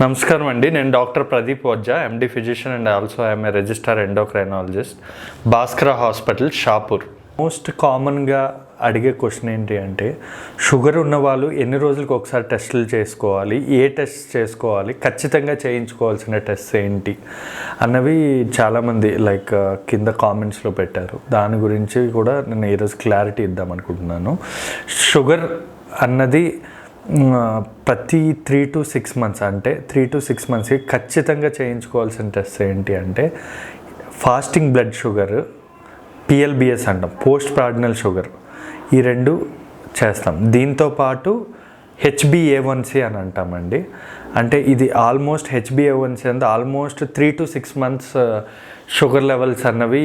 నమస్కారం అండి. నేను doctor Pradeep Ojha, MD physician and also I'm a register endocrinologist, Bhaskara hospital, Shahpur. Most కామన్గా అడిగే క్వశ్చన్ ఏంటి అంటే, షుగర్ ఉన్న వాళ్ళు ఎన్ని రోజులకు ఒకసారి టెస్టులు చేసుకోవాలి, ఏ టెస్ట్ చేసుకోవాలి, ఖచ్చితంగా చేయించుకోవాల్సిన టెస్ట్ ఏంటి అన్నవి చాలామంది కింద కామెంట్స్లో పెట్టారు. దాని గురించి కూడా నేను ఈరోజు క్లారిటీ ఇద్దాం అనుకుంటున్నాను. షుగర్ అన్నది ప్రతి 3 to 6 months అంటే 3 to 6 monthsకి ఖచ్చితంగా చేయించుకోవాల్సిన టెస్ట్ ఏంటి అంటే, ఫాస్టింగ్ బ్లడ్ షుగర్, పిఎల్బిఎస్ అంటాం, పోస్ట్ ప్రార్డినల్ షుగర్, ఈ రెండు చేస్తాం. దీంతోపాటు హెచ్బిఏవన్సి అని అంటామండి. అంటే ఇది ఆల్మోస్ట్ హెచ్బిఏవన్సి అంటే almost 3 to 6 months sugar levels అన్నవి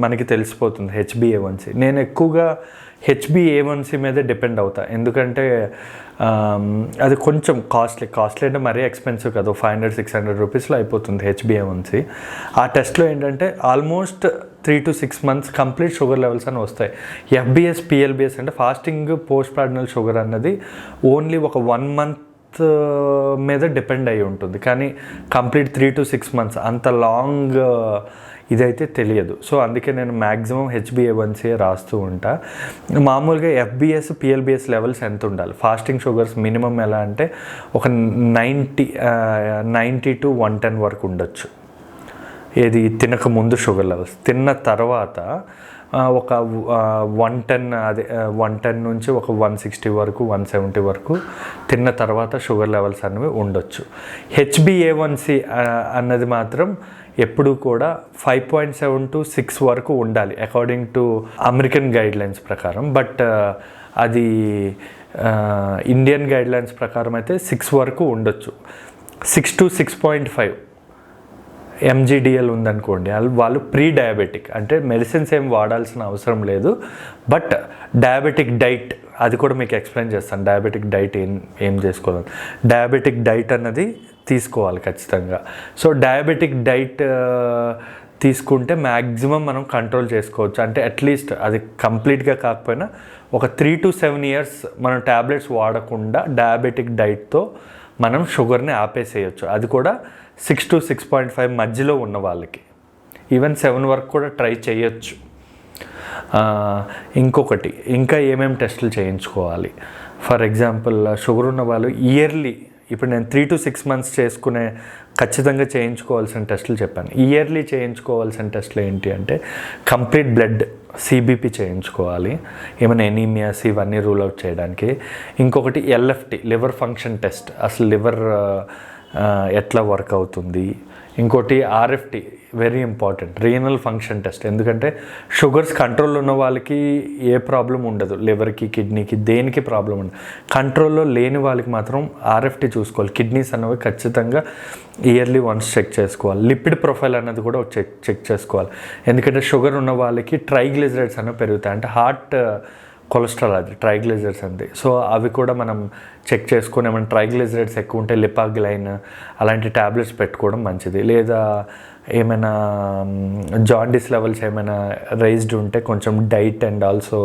మనకి తెలిసిపోతుంది. హెచ్బిఏవన్సి నేను ఎక్కువగా హెచ్బిఏవన్సి మీద డిపెండ్ అవుతా, ఎందుకంటే అది కొంచెం కాస్ట్లీ అంటే మరీ ఎక్స్పెన్సివ్ కాదు, 500-600 రూపీస్లో అయిపోతుంది హెచ్బిఏవన్సి. ఆ టెస్ట్లో ఏంటంటే almost 3 to 6 months complete sugar levels అని వస్తాయి. ఎఫ్బిఎస్, పిఎల్బిఎస్ అంటే ఫాస్టింగ్ పోస్ట్ ప్రార్డినల్ షుగర్ అన్నది ఓన్లీ ఒక 1 month మీద డిపెండ్ అయి ఉంటుంది, కానీ కంప్లీట్ 3 to 6 months అంత లాంగ్ ఇదైతే తెలియదు. సో అందుకే నేను మ్యాక్సిమం హెచ్బిఏవన్సీ రాస్తూ ఉంటా. మామూలుగా ఎఫ్బిఎస్, పిఎల్బిఎస్ లెవెల్స్ ఎంత ఉండాలి, ఫాస్టింగ్ షుగర్స్ మినిమం ఎలా అంటే ఒక 90 to 110 వరకు ఉండొచ్చు. ఏది తినక ముందు షుగర్ లెవెల్స్, తిన్న తర్వాత ఒక 110 నుంచి ఒక 160 వరకు, 170 వరకు తిన్న తర్వాత షుగర్ లెవెల్స్ అనేవి ఉండొచ్చు. హెచ్బిఏవన్సి అన్నది మాత్రం ఎప్పుడు కూడా 5.7 to 6 వరకు ఉండాలి అకార్డింగ్ టు అమెరికన్ గైడ్లైన్స్ ప్రకారం. బట్ అది ఇండియన్ గైడ్లైన్స్ ప్రకారం అయితే 6 వరకు ఉండొచ్చు. 6 to 6.5 ఎంజీడిఎల్ ఉందనుకోండి, వాళ్ళు ప్రీ డయాబెటిక్, అంటే మెడిసిన్స్ ఏం వాడాల్సిన అవసరం లేదు, బట్ డయాబెటిక్ డైట్ అది కూడా మీకు ఎక్స్ప్లెయిన్ చేస్తాను. డయాబెటిక్ డైట్ ఏం చేసుకోవాలి, డయాబెటిక్ డైట్ అన్నది తీసుకోవాలి ఖచ్చితంగా. సో డయాబెటిక్ డైట్ తీసుకుంటే మ్యాక్సిమం మనం కంట్రోల్ చేసుకోవచ్చు. అంటే అట్లీస్ట్ అది కంప్లీట్గా కాకపోయినా ఒక 3 to 7 years మనం ట్యాబ్లెట్స్ వాడకుండా డయాబెటిక్ డైట్తో మనం షుగర్ని ఆపేసేయచ్చు. అది కూడా 6 to 6.5 మధ్యలో ఉన్న వాళ్ళకి, ఈవెన్ 7 వరకు కూడా ట్రై చేయొచ్చు. ఇంకొకటి, ఇంకా ఏమేమి టెస్టులు చేయించుకోవాలి, ఫర్ ఎగ్జాంపుల్ షుగర్ ఉన్న వాళ్ళు ఇయర్లీ, ఇప్పుడు నేను 3 to 6 months చేసుకునే ఖచ్చితంగా చేయించుకోవాల్సిన టెస్టులు చెప్పాను. ఇయర్లీ చేయించుకోవాల్సిన టెస్టులు ఏంటి అంటే, కంప్లీట్ బ్లడ్ సిబిపి చేయించుకోవాలి, ఏమైనా ఎనీమియాస్ ఇవన్నీ రూల్ అవుట్ చేయడానికి. ఇంకొకటి ఎల్ఎఫ్టి, లివర్ ఫంక్షన్ టెస్ట్, అసలు లివర్ ఎట్లా వర్క్ అవుతుంది. ఇంకోటి RFT, very important, renal function test, ఎందుకంటే షుగర్స్ కంట్రోల్లో ఉన్న వాళ్ళకి ఏ ప్రాబ్లం ఉండదు, లివర్కి, కిడ్నీకి, దేనికి ప్రాబ్లం ఉండదు. కంట్రోల్లో లేని వాళ్ళకి మాత్రం ఆర్ఎఫ్టి చూసుకోవాలి. కిడ్నీస్ అనేవి ఖచ్చితంగా ఇయర్లీ వన్స్ చెక్ చేసుకోవాలి. లిపిడ్ ప్రొఫైల్ అన్నది కూడా చెక్ చేసుకోవాలి, ఎందుకంటే షుగర్ ఉన్న వాళ్ళకి ట్రైగ్లిజరైడ్స్ అనేవి పెరుగుతాయి, అంటే హార్ట్ కొలెస్ట్రాల్, అది ట్రైగ్లిజరైడ్స్ అంతే. సో అవి కూడా మనం చెక్ చేసుకొని ఏమైనా ట్రైగ్లిజరైడ్స్ ఎక్కువ ఉంటే లిపాగ్లైన్ అలాంటి ట్యాబ్లెట్స్ పెట్టుకోవడం మంచిది. లేదా ఏమైనా జాండీస్ లెవెల్స్ ఏమైనా రైజ్డ్ ఉంటే కొంచెం డైట్ అండ్ ఆల్సో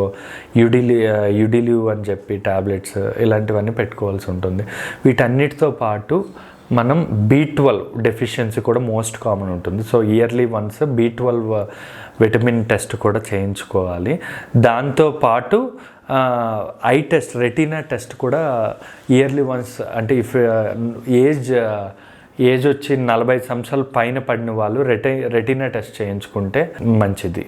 యుడిలివ్ అని చెప్పి ట్యాబ్లెట్స్ ఇలాంటివన్నీ పెట్టుకోవాల్సి ఉంటుంది. వీటన్నిటితో పాటు మనం B12 డెఫిషియన్సీ కూడా మోస్ట్ కామన్ ఉంటుంది. So yearly once B12 vitamin test కూడా చేయించుకోవాలి. దాంతోపాటు ఐ టెస్ట్, రెటీనా టెస్ట్ కూడా ఇయర్లీ వన్స్, అంటే ఇఫ్ ఏజ్ వచ్చి 45 సంవత్సరాల పైన పడిన వాళ్ళు రెటీనా టెస్ట్ చేయించుకుంటే మంచిది.